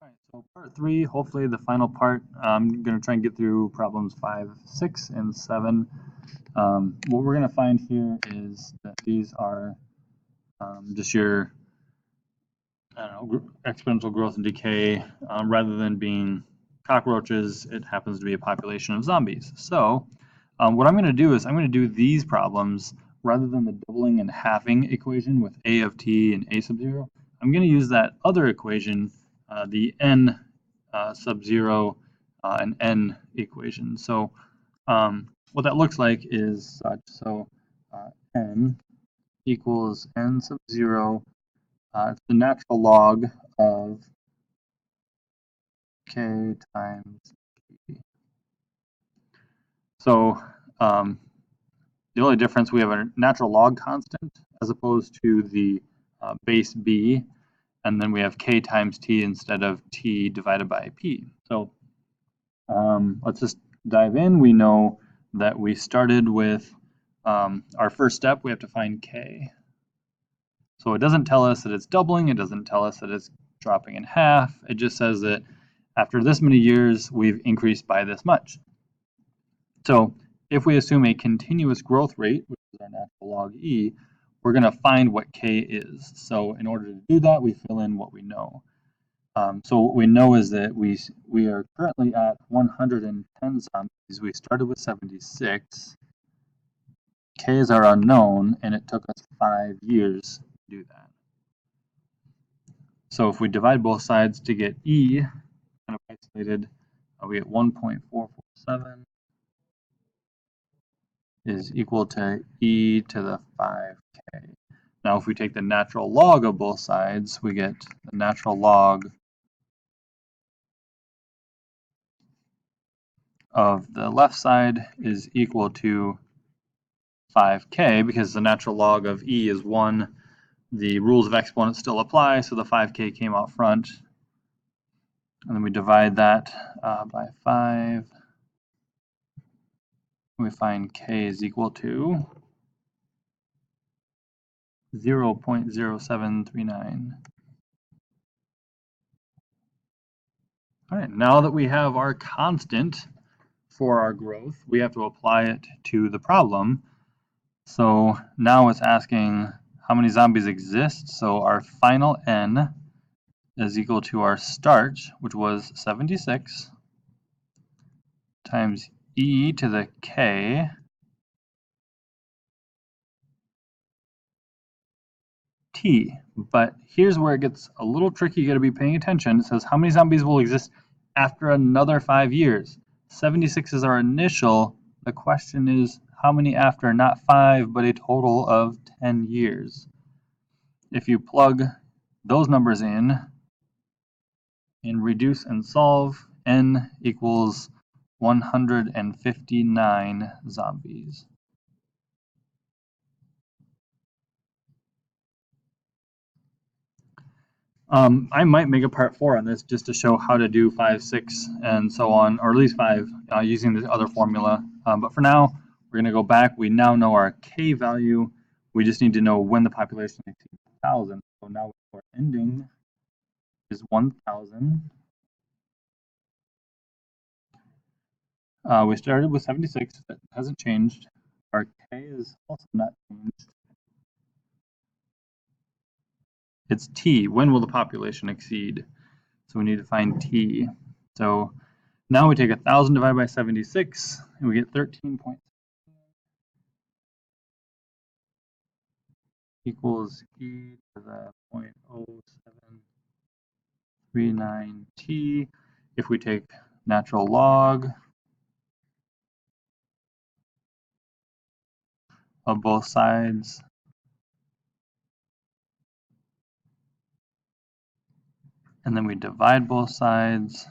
All right, so part three, hopefully the final part, I'm going to try and get through problems 5, 6, and 7. What we're going to find here is that these are just your exponential growth and decay. Rather than being cockroaches, it happens to be a population of zombies. So what I'm going to do is I'm going to do these problems rather than the doubling and halving equation with a of t and a sub 0. I'm going to use that other equation, the n sub 0 and n equation. So what that looks like is such. So n equals n sub 0. It's the natural log of k times p. So the only difference, we have a natural log constant as opposed to the base b, and then we have k times t instead of t divided by p. So let's just dive in. We know that we started with our first step, we have to find k. So it doesn't tell us that it's doubling, it doesn't tell us that it's dropping in half, it just says that after this many years, we've increased by this much. So if we assume a continuous growth rate, which is our natural log e, we're going to find what k is. So in order to do that, we fill in what we know. So what we know is that we are currently at 110 zombies. We started with 76. K is our unknown, and it took us 5 years to do that. So if we divide both sides to get E kind of isolated, we get 1.447 is equal to E to the 5K. Now if we take the natural log of both sides, we get the natural log of the left side is equal to 5K, because the natural log of E is 1. The rules of exponents still apply, so the 5K came out front. And then we divide that by 5. We find K is equal to 0.0739. All right, now that we have our constant for our growth, we have to apply it to the problem. So now it's asking how many zombies exist. So our final n is equal to our start, which was 76, times e to the k t. But here's where it gets a little tricky. You got to be paying attention. It says how many zombies will exist after another 5 years. 76 is our initial. The question is how many after, not 5, but a total of 10 years. If you plug those numbers in and reduce and solve, n equals 159 zombies. I might make a part 4 on this just to show how to do 5, 6, and so on, or at least 5 using the other formula. But for now, we're going to go back. We now know our k value. We just need to know when the population exceeds 1,000. So now our ending is 1,000. We started with 76. That hasn't changed. Our k is also not changed. It's t. When will the population exceed? So we need to find t. So now we take 1,000 divided by 76, and we get 13.7 equals e to the 0.0739t. If we take natural log of both sides, and then we divide both sides,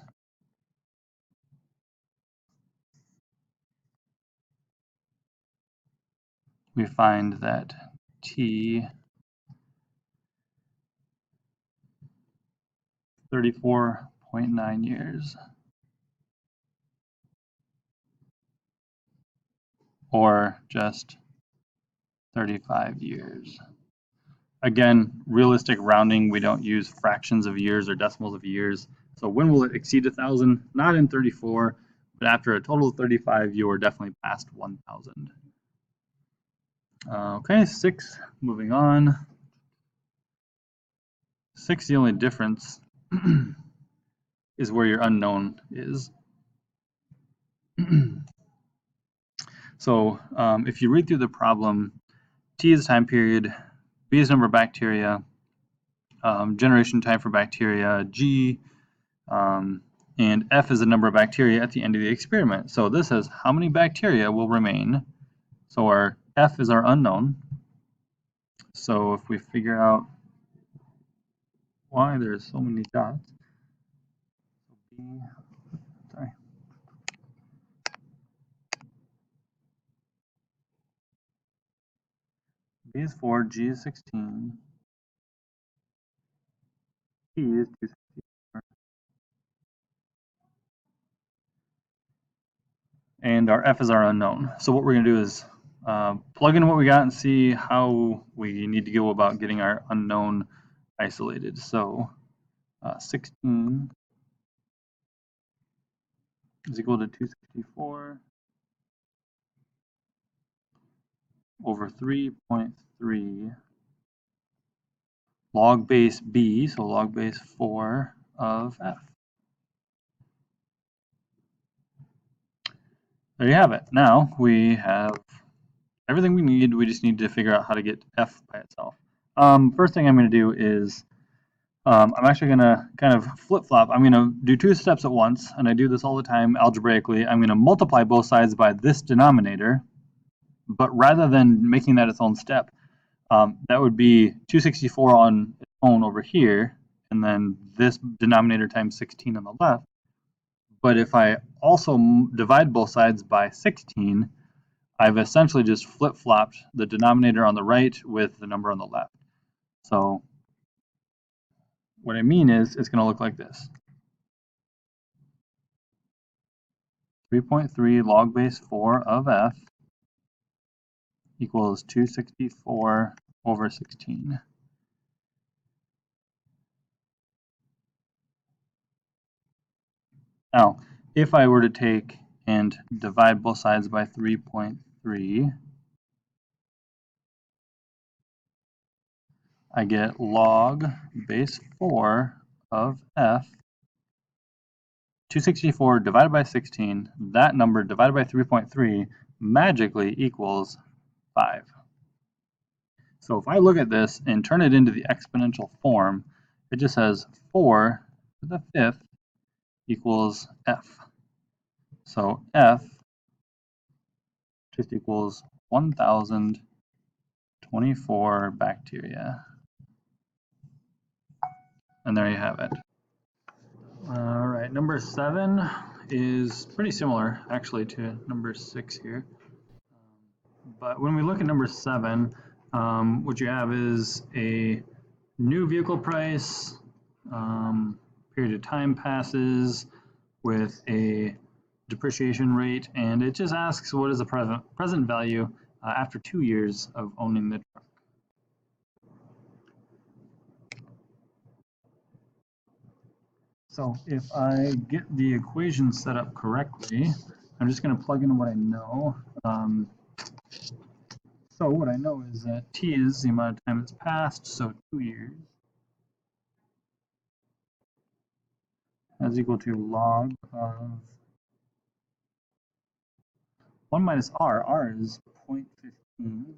we find that t 34.9 years, or just 35 years. Again, realistic rounding, we don't use fractions of years or decimals of years. So when will it exceed 1,000? Not in 34, but after a total of 35, you are definitely past 1,000. Okay, 6, moving on. 6, the only difference is where your unknown is. So if you read through the problem, T is time period, B is number of bacteria, generation time for bacteria, G, and F is the number of bacteria at the end of the experiment. So this says how many bacteria will remain. So our F is our unknown. So if we figure out why there's so many dots, B, sorry. B is 4, G is 16, T is 264, and our F is our unknown. So what we're going to do is plug in what we got and see how we need to go about getting our unknown isolated. So 16 is equal to 264 over 3.3 log base B, so log base 4 of F. There you have it. Now we have everything we need. We just need to figure out how to get F by itself. First thing I'm going to do is I'm actually going to kind of flip-flop. I'm going to do 2 steps at once, and I do this all the time algebraically. I'm going to multiply both sides by this denominator, but rather than making that its own step, that would be 264 on its own over here, and then this denominator times 16 on the left. But if I also divide both sides by 16, I've essentially just flip-flopped the denominator on the right with the number on the left. So what I mean is it's going to look like this. 3.3 log base 4 of F equals 264 over 16. Now, if I were to take and divide both sides by 3.3, I get log base 4 of F. 264 divided by 16, that number divided by 3.3 magically equals 5. So if I look at this and turn it into the exponential form, it just says 4 to the 5th equals F. So F just equals 1,024 bacteria. And there you have it. All right, number 7 is pretty similar actually to number 6 here. But when we look at number 7, what you have is a new vehicle price, period of time passes with a depreciation rate, and it just asks what is the present value after 2 years of owning the truck. So if I get the equation set up correctly, I'm just going to plug in what I know. So what I know is that T is the amount of time that's passed, so 2 years. Is equal to log of 1 minus r. R is 0.15.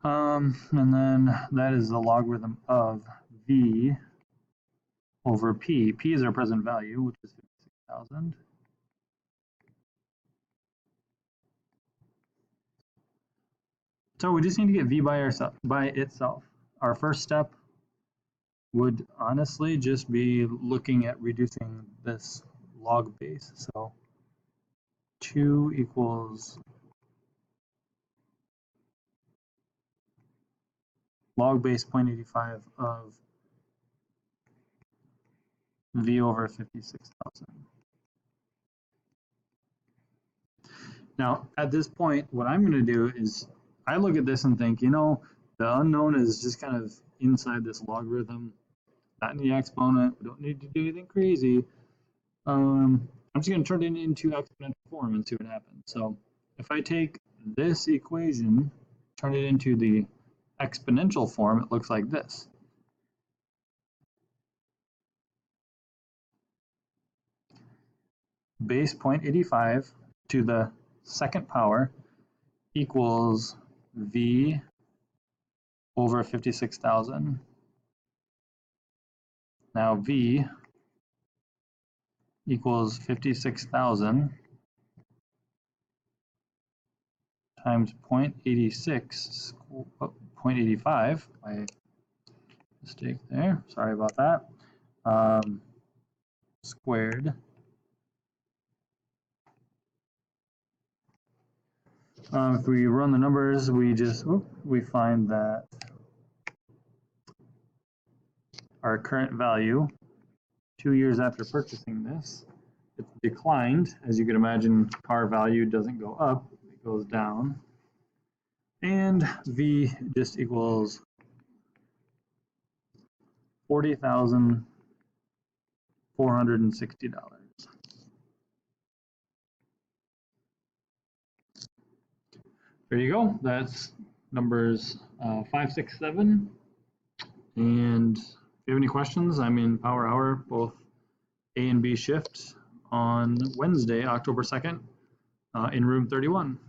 And then that is the logarithm of v over p. P is our present value, which is 56,000. So we just need to get v by itself. Our first step would honestly just be looking at reducing this log base. So 2 equals log base 0.85 of V over 56,000. Now, at this point, what I'm going to do is I look at this and think, you know, the unknown is just kind of inside this logarithm, not in the exponent. We don't need to do anything crazy. I'm just going to turn it into exponential form and see what happens. So if I take this equation, turn it into the exponential form, it looks like this. Base 0.85 to the second power equals V over 56,000. Now V equals 56,000 times 0.86, 0.85, my mistake there, sorry about that, squared. If we run the numbers, we find that our current value, 2 years after purchasing this, it's declined. As you can imagine, car value doesn't go up, it goes down. And V just equals $40,460. There you go. That's numbers 5, 6, 7. And if you have any questions, I'm in Power Hour, both A and B shifts on Wednesday, October 2nd, in room 31.